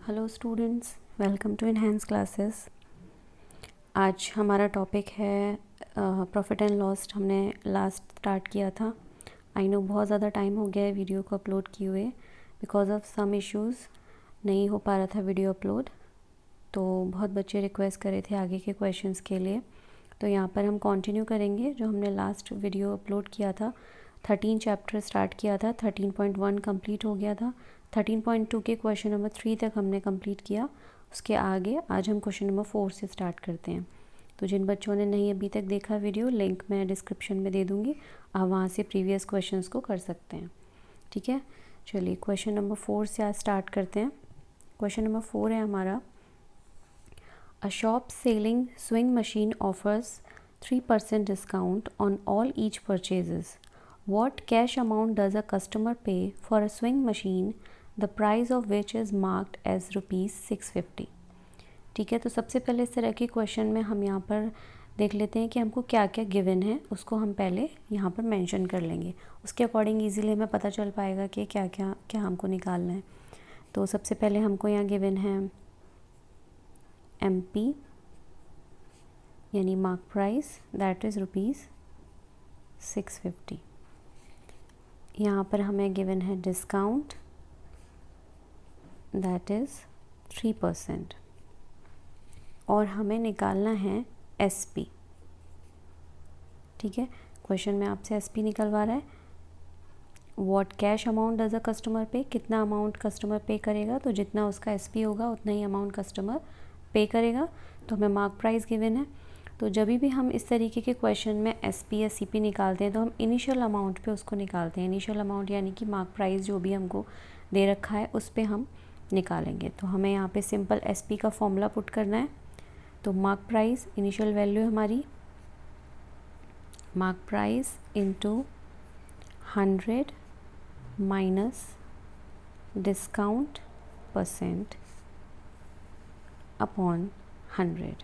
Hello students, welcome to enhance classes. आज हमारा topic है प्रॉफिट एंड लॉस। हमने लास्ट स्टार्ट किया था। आई नो बहुत ज़्यादा टाइम हो गया है वीडियो को अपलोड किए हुए, बिकॉज ऑफ सम इश्यूज़ नहीं हो पा रहा था वीडियो अपलोड। तो बहुत बच्चे रिक्वेस्ट कर रहे थे आगे के क्वेश्चंस के लिए, तो यहाँ पर हम कंटिन्यू करेंगे जो हमने लास्ट वीडियो अपलोड किया था। 13 चैप्टर स्टार्ट किया था, 13.1 कंप्लीट हो गया था। 13.2 के क्वेश्चन नंबर 3 तक हमने कंप्लीट किया। उसके आगे आज हम क्वेश्चन नंबर 4 से स्टार्ट करते हैं। तो जिन बच्चों ने नहीं अभी तक देखा वीडियो, लिंक मैं डिस्क्रिप्शन में दे दूँगी, आप वहाँ से प्रीवियस क्वेश्चंस को कर सकते हैं। ठीक है, चलिए क्वेश्चन नंबर 4 से आज स्टार्ट करते हैं। क्वेश्चन नंबर 4 है हमारा, A shop selling sewing machine offers 3% discount on all each purchases. What cash amount does a customer pay for a sewing machine, the price of which is marked as ₹650? ठीक है, तो सबसे पहले इस तरह के क्वेश्चन में हम यहाँ पर देख लेते हैं कि हमको क्या क्या गिवन है, उसको हम पहले यहाँ पर मेंशन कर लेंगे। उसके अकॉर्डिंग इजीली हमें पता चल पाएगा कि क्या क्या क्या हमको निकालना है। तो सबसे पहले हमको यहाँ गिवन है MP यानी मार्क प्राइस, दैट इज़ ₹650। यहाँ पर हमें गिवन है डिस्काउंट, दैट इज़ 3%, और हमें निकालना है SP। ठीक है, क्वेश्चन में आपसे SP निकलवा रहा है। What cash amount does a customer पे, कितना अमाउंट कस्टमर पे करेगा, तो जितना उसका SP होगा उतना ही अमाउंट कस्टमर पे करेगा। तो हमें मार्क प्राइस गिवन है। तो जब भी हम इस तरीके के क्वेश्चन में SP या CP निकालते हैं तो हम इनिशियल अमाउंट पे उसको निकालते हैं। इनिशियल अमाउंट यानी कि मार्क प्राइस जो भी हमको दे रखा है उस पे हम निकालेंगे। तो हमें यहाँ पे सिंपल SP का फॉर्मूला पुट करना है। तो मार्क प्राइस इनिशियल वैल्यू हमारी mark price into 100 minus discount % upon 100।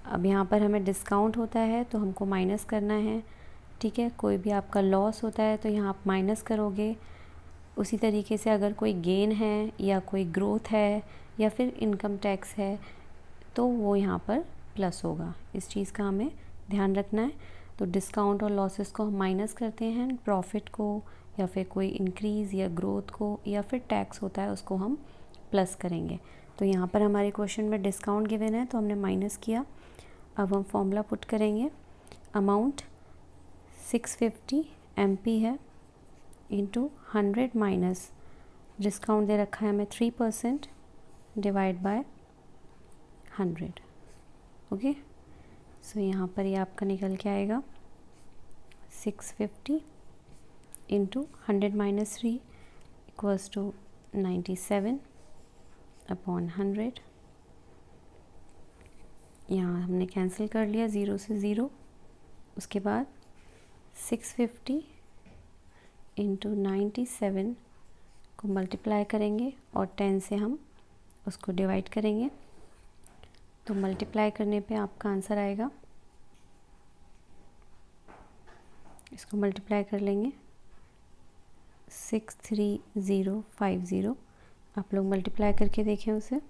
अब यहाँ पर हमें डिस्काउंट होता है तो हमको माइनस करना है। ठीक है, कोई भी आपका लॉस होता है तो यहाँ आप माइनस करोगे। उसी तरीके से अगर कोई गेन है या कोई ग्रोथ है या फिर इनकम टैक्स है तो वो यहाँ पर प्लस होगा। इस चीज़ का हमें ध्यान रखना है। तो डिस्काउंट और लॉसेस को हम माइनस करते हैं, प्रॉफिट को या फिर कोई इंक्रीज़ या ग्रोथ को या फिर टैक्स होता है उसको हम प्लस करेंगे। तो यहाँ पर हमारे क्वेश्चन में डिस्काउंट गिवन है तो हमने माइनस किया। अब हम फॉर्मूला पुट करेंगे। अमाउंट 650 MP है इंटू 100 माइनस डिस्काउंट दे रखा है हमें 3% डिवाइड बाय 100। ओके, सो यहाँ पर ये आपका निकल के आएगा 650 into 100 minus 3 equals to 97 upon 100। यहाँ हमने कैंसिल कर लिया 0 से 0। उसके बाद 650 इंटू 97 को मल्टीप्लाई करेंगे और 10 से हम उसको डिवाइड करेंगे। तो मल्टीप्लाई करने पे आपका आंसर आएगा, इसको मल्टीप्लाई कर लेंगे 63050। आप लोग मल्टीप्लाई करके देखें उसे।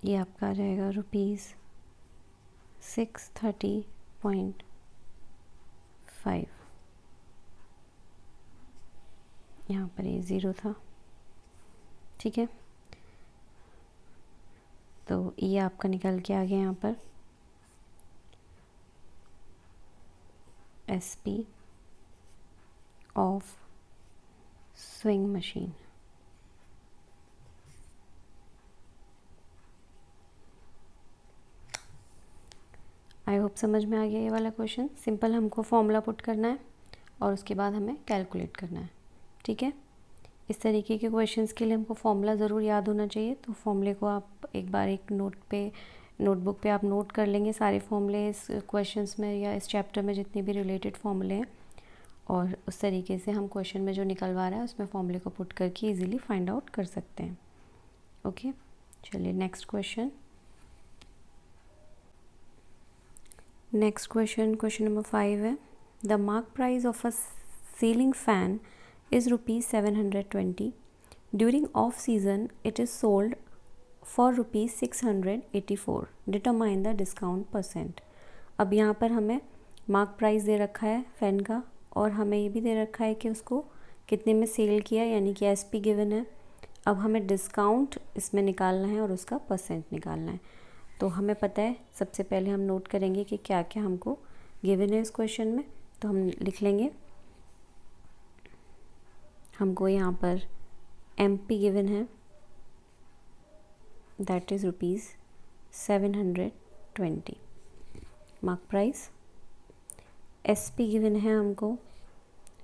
ये आपका आ जाएगा ₹630.5। यहाँ पर ये 0 था। ठीक है, तो ये आपका निकल के आ गया यहाँ पर SP of swing machine. I hope समझ में आ गया ये वाला क्वेश्चन। सिंपल हमको फॉर्मूला पुट करना है और उसके बाद हमें कैलकुलेट करना है। ठीक है, इस तरीके के क्वेश्चंस के लिए हमको फॉर्मूला ज़रूर याद होना चाहिए। तो फॉर्मूले को आप एक बार एक नोटबुक पे आप नोट कर लेंगे सारे फॉर्मूले इस क्वेश्चंस में या इस चैप्टर में जितने भी रिलेटेड फॉर्मूले हैं, और उस तरीके से हम क्वेश्चन में जो निकलवा रहा है उसमें फॉर्मूले को पुट करके इजीली फाइंड आउट कर सकते हैं। ओके, चलिए next question. Next question, question number 5 है, the mark price of a ceiling fan is ₹720. During off season it is sold for ₹684. Determine the discount percent. अब यहाँ पर हमें मार्क प्राइस दे रखा है फ़ैन का, और हमें ये भी दे रखा है कि उसको कितने में सेल किया, यानी कि एसपी गिवन है। अब हमें डिस्काउंट इसमें निकालना है और उसका परसेंट निकालना है। तो हमें पता है, सबसे पहले हम नोट करेंगे कि क्या क्या हमको गिवन है इस क्वेश्चन में। तो हम लिख लेंगे, हमको यहाँ पर एमपी गिवन है, that is ₹720 mark price. SP given है हमको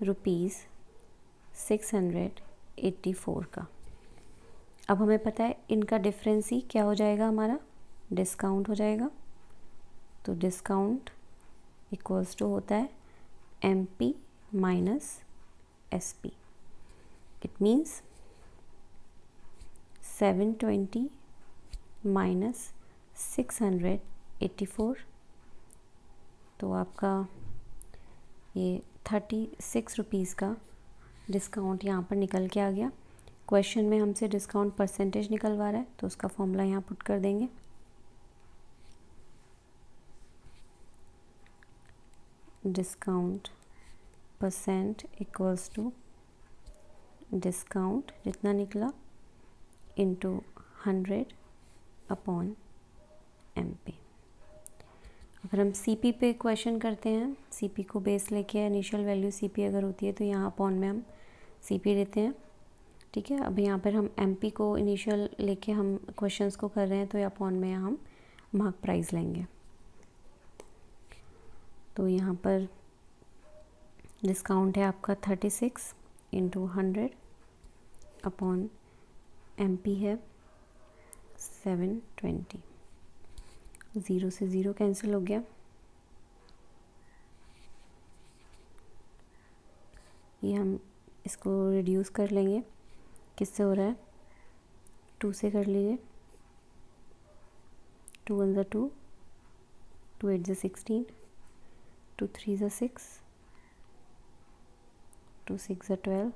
₹684 का। अब हमें पता है इनका डिफरेंस ही क्या हो जाएगा, हमारा डिस्काउंट हो जाएगा। तो डिस्काउंट इक्वल्स टू होता है MP minus SP. It means 720 minus 684, तो आपका ये 36 रुपीज़ का डिस्काउंट यहाँ पर निकल के आ गया। क्वेश्चन में हमसे डिस्काउंट परसेंटेज निकलवा रहा है, तो उसका फॉर्मूला यहाँ पुट कर देंगे। Discount percent equals to discount जितना निकला इंटू 100 अपॉन एमपी। अगर हम सीपी पे क्वेश्चन करते हैं, सीपी को बेस लेके इनिशियल वैल्यू सीपी अगर होती है तो यहाँ अपॉन में हम सीपी लेते हैं, ठीक है। अब यहाँ पर हम एमपी को इनिशियल लेके हम क्वेश्चंस को कर रहे हैं, तो ये अपॉन में हम मार्क प्राइस लेंगे। तो यहाँ पर डिस्काउंट है आपका 36 इंटू 100 अपॉन एमपी है 720। 0 से 0 कैंसिल हो गया। ये हम इसको रिड्यूस कर लेंगे, किससे हो रहा है, 2 से कर लीजिए। 2 1 ज़ा 2, 2 8 ज़ा 16, 2 3 ज़ा 6, 2 6 ज़ा 12,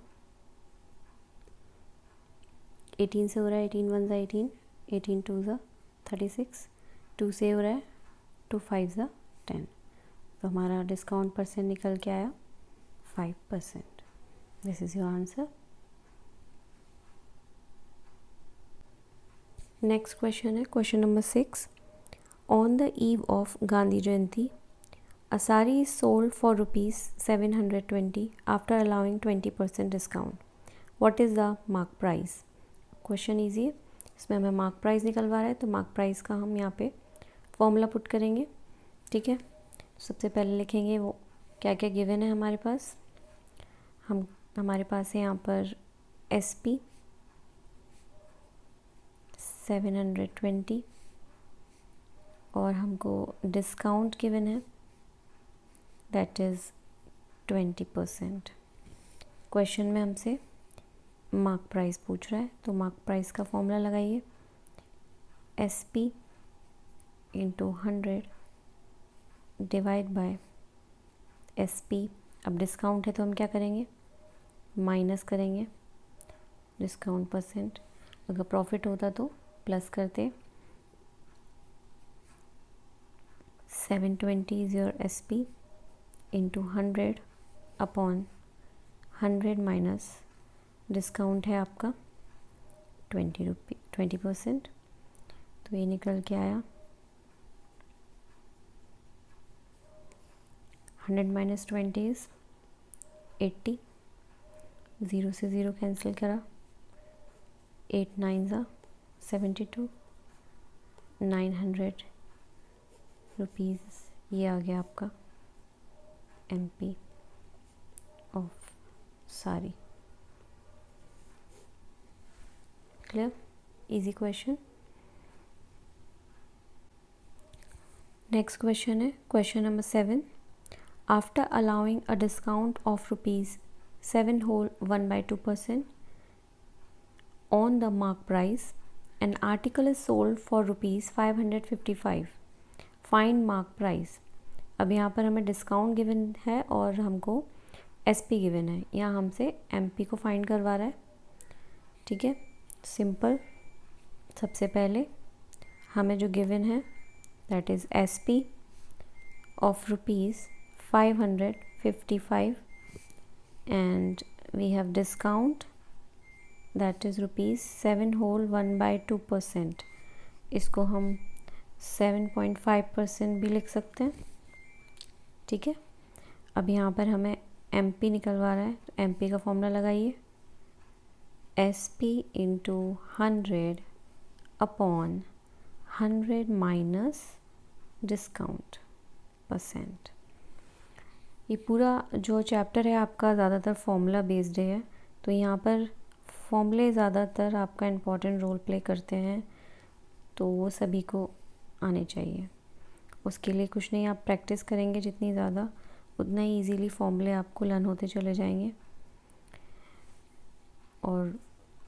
18 से हो रहा है, 18 1 ज़ा 18, 18 2 ज़ा 36, 2 से हो रहा है, 2 5 ज़ा 10। तो हमारा डिस्काउंट परसेंट निकल के आया 5%। This is your answer. Next question है question number 6। On the eve of Gandhi Jayanti a sari is sold for ₹720 after allowing 20% discount. What is the mark price? Question easy है, इसमें हमें मार्क प्राइस निकलवा रहा है, तो मार्क प्राइस का हम यहाँ पे फॉर्मूला पुट करेंगे, ठीक है। सबसे पहले लिखेंगे वो क्या क्या गिवन है हमारे पास। हमारे पास है यहाँ पर एसपी 720 और हमको डिस्काउंट गिवन है, दैट इज़ 20%। क्वेश्चन में हमसे मार्क प्राइस पूछ रहा है, तो मार्क प्राइस का फॉर्मूला लगाइए, SP into 100 divide by SP. अब डिस्काउंट है तो हम क्या करेंगे, माइनस करेंगे डिस्काउंट परसेंट। अगर प्रॉफिट होता तो प्लस करते। 720 is your SP into 100 upon 100 minus discount है आपका 20%। तो ये निकल के आया 100 माइनस 20 इज़ 80। 0 से 0 कैंसिल करा, 8 9 ज़ा 72, 900 रुपीज़। ये आ गया आपका MP of sari. Clear, easy question. Next question है question number 7। After allowing a discount of ₹7 whole 1/2% on the mark price, an article is sold for ₹555, find mark price. अब यहाँ पर हमें डिस्काउंट गिवन है और हमको एसपी गिवन है, यहाँ हमसे एमपी को फाइंड करवा रहा है। ठीक है, सिंपल। सबसे पहले हमें जो गिवन है that is SP of ₹555 and we have discount that is ₹7 whole 1/2%। इसको हम 7.5% भी लिख सकते हैं। ठीक है, अब यहाँ पर हमें एमपी निकलवा रहा है, तो एमपी का फॉर्मूला लगाइए, SP into 100 upon 100 minus discount percent. ये पूरा जो चैप्टर है आपका ज़्यादातर फॉर्मूला बेस्ड है, तो यहाँ पर फॉर्मूले ज़्यादातर आपका इम्पॉर्टेंट रोल प्ले करते हैं, तो वो सभी को आने चाहिए। उसके लिए कुछ नहीं, आप प्रैक्टिस करेंगे जितनी ज़्यादा, उतना ही इजीली फॉर्मूले आपको लर्न होते चले जाएंगे। और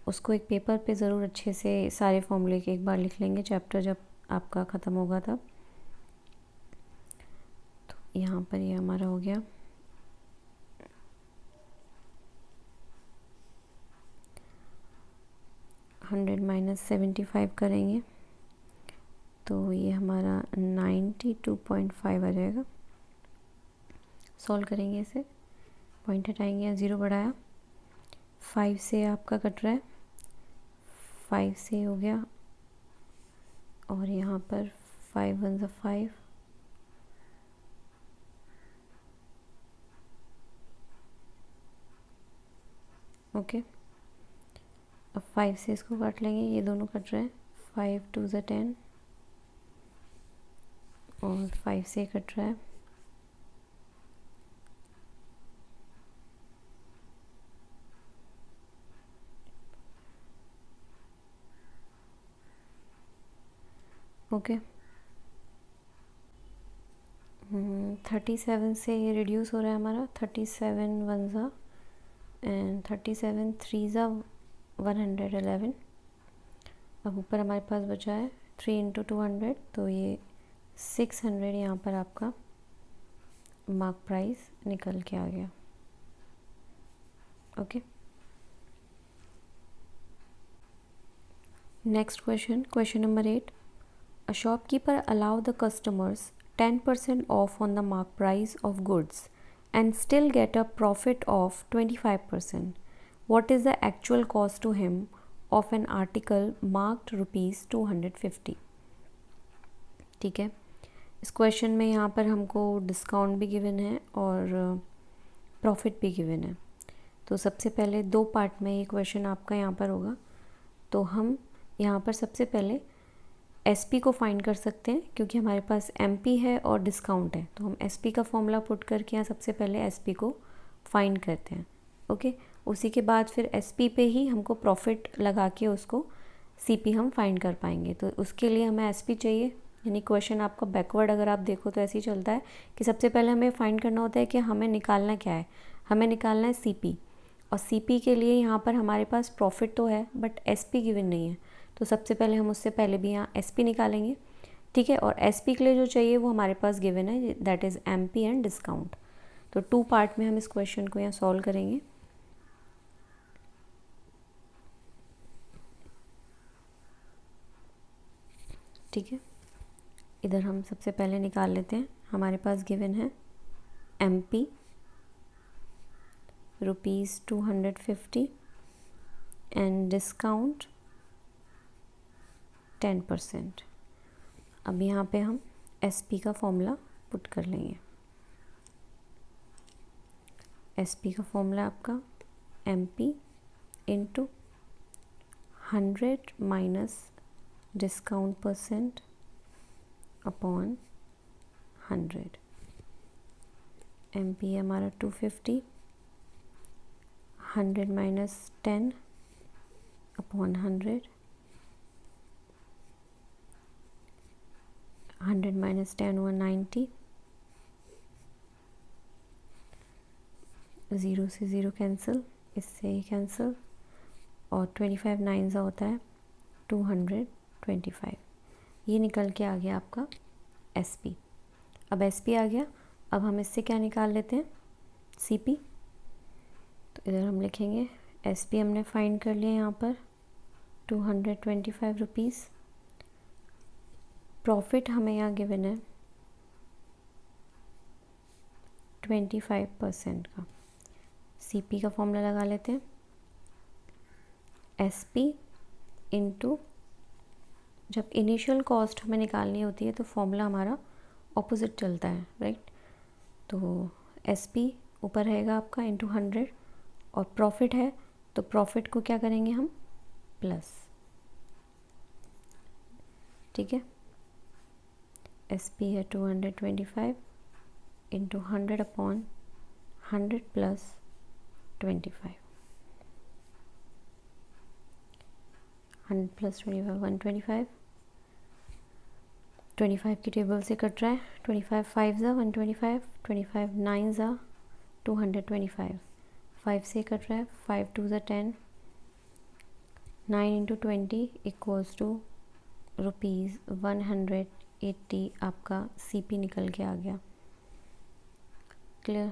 उसको एक पेपर पे ज़रूर अच्छे से सारे फॉर्मूले के एक बार लिख लेंगे, चैप्टर जब आपका ख़त्म होगा तब। तो यहाँ पर ये हमारा हो गया 100 माइनस 75 करेंगे तो ये हमारा 92.5 आ जाएगा। सॉल्व करेंगे इसे, पॉइंट हटाएंगे या ज़ीरो बढ़ाया, 5 से आपका कट रहा है, 5 से हो गया, और यहाँ पर 5 1 5, ओके। अब 5 से इसको काट लेंगे, ये दोनों कट रहे हैं, 5 2 10 और 5 से कट रहा है, ओके। 37 से ये रिड्यूस हो रहा है हमारा, 37 1 ज़ा एंड 37 3 ज़ा 111। अब ऊपर हमारे पास बचा है 3 इंटू 200, तो ये 600 यहाँ पर आपका मार्क प्राइस निकल के आ गया, okay. Next question, question number 8। A shopkeeper allow the customers 10% off on the mark price of goods and still get a profit of 25%. What is the actual cost to him of an article marked ₹250? ठीक है, इस question में यहाँ पर हमको discount भी given है और प्रॉफिट भी गिवन है। तो सबसे पहले दो पार्ट में ये क्वेश्चन आपका यहाँ पर होगा, तो हम यहाँ पर सबसे पहले एसपी को फाइंड कर सकते हैं, क्योंकि हमारे पास एमपी है और डिस्काउंट है, तो हम एसपी का फॉर्मूला पुट करके यहाँ सबसे पहले एसपी को फाइंड करते हैं, ओके। उसी के बाद फिर एसपी पे ही हमको प्रॉफिट लगा के उसको सीपी हम फाइंड कर पाएंगे। तो उसके लिए हमें एसपी चाहिए, यानी क्वेश्चन आपका बैकवर्ड अगर आप देखो तो ऐसे ही चलता है कि सबसे पहले हमें फाइंड करना होता है कि हमें निकालना क्या है, हमें निकालना है सीपी, और सीपी के लिए यहाँ पर हमारे पास प्रॉफिट तो है बट एसपी गिवन नहीं है, तो सबसे पहले हम उससे पहले भी यहाँ एसपी निकालेंगे, ठीक है। और एसपी के लिए जो चाहिए वो हमारे पास गिवन है, that is MP and discount. तो टू पार्ट में हम इस क्वेश्चन को यहाँ सॉल्व करेंगे, ठीक है। इधर हम सबसे पहले निकाल लेते हैं, हमारे पास गिवन है एमपी ₹250 एंड डिस्काउंट 10%। अब यहाँ पे हम एसपी का फॉर्मूला पुट कर लेंगे। एसपी का फॉर्मूला आपका MP into 100 minus discount percent upon 100। MP हमारा 250, 100 माइनस 10 अपॉन 100, 100 माइनस 10 हुआ 90, 0 से 0 कैंसिल, इससे ही कैंसिल, और 25 9 सा होता है 225। ये निकल के आ गया आपका SP। अब SP आ गया, अब हम इससे क्या निकाल लेते हैं, CP। तो इधर हम लिखेंगे SP हमने फाइंड कर लिया यहाँ पर 225 रुपीज़। प्रॉफिट हमें यहाँ गिवन है 25% का। CP का फॉर्मूला लगा लेते हैं, SP इंटू, जब इनिशियल कॉस्ट हमें निकालनी होती है तो फॉर्मूला हमारा ऑपोजिट चलता है, राइट। तो SP ऊपर रहेगा आपका इंटू 100, और प्रॉफिट है तो प्रॉफिट को क्या करेंगे हम, प्लस, ठीक है। SP है 225 इंटू 100 अपॉन 100 प्लस 25, 100 प्लस 25 125, 25 की टेबल से कट रहा है, 25 5 ज़ा 125, 25 9 ज़ा 225, 5 से कट रहा है, 5 2 ज़ा 10, 9 इंटू 20 इक्वल्स टू ₹180 आपका CP निकल के आ गया। क्लियर।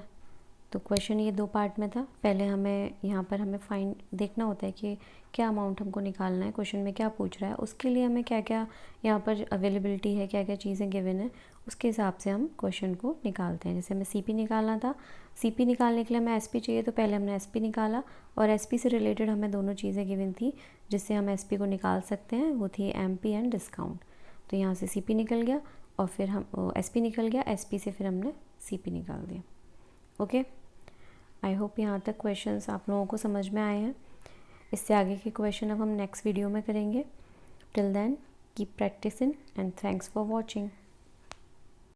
तो क्वेश्चन ये दो पार्ट में था। पहले हमें यहाँ पर हमें फाइंड देखना होता है कि क्या अमाउंट हमको निकालना है, क्वेश्चन में क्या पूछ रहा है, उसके लिए हमें क्या क्या यहाँ पर अवेलेबिलिटी है, क्या क्या चीज़ें गिवन है, उसके हिसाब से हम क्वेश्चन को निकालते हैं। जैसे हमें CP निकालना था, CP निकालने के लिए हमें SP चाहिए, तो पहले हमने SP निकाला, और SP से रिलेटेड हमें दोनों चीज़ें गिवन थी जिससे हम SP को निकाल सकते हैं, वो थी MP एंड डिस्काउंट। तो यहाँ से CP निकल गया, और फिर हम SP निकल गया, SP से फिर हमने CP निकाल दिया। ओके, आई होप यहाँ तक क्वेश्चंस आप लोगों को समझ में आए हैं। इससे आगे के क्वेश्चन अब हम नेक्स्ट वीडियो में करेंगे। Till then keep practicing and thanks for watching.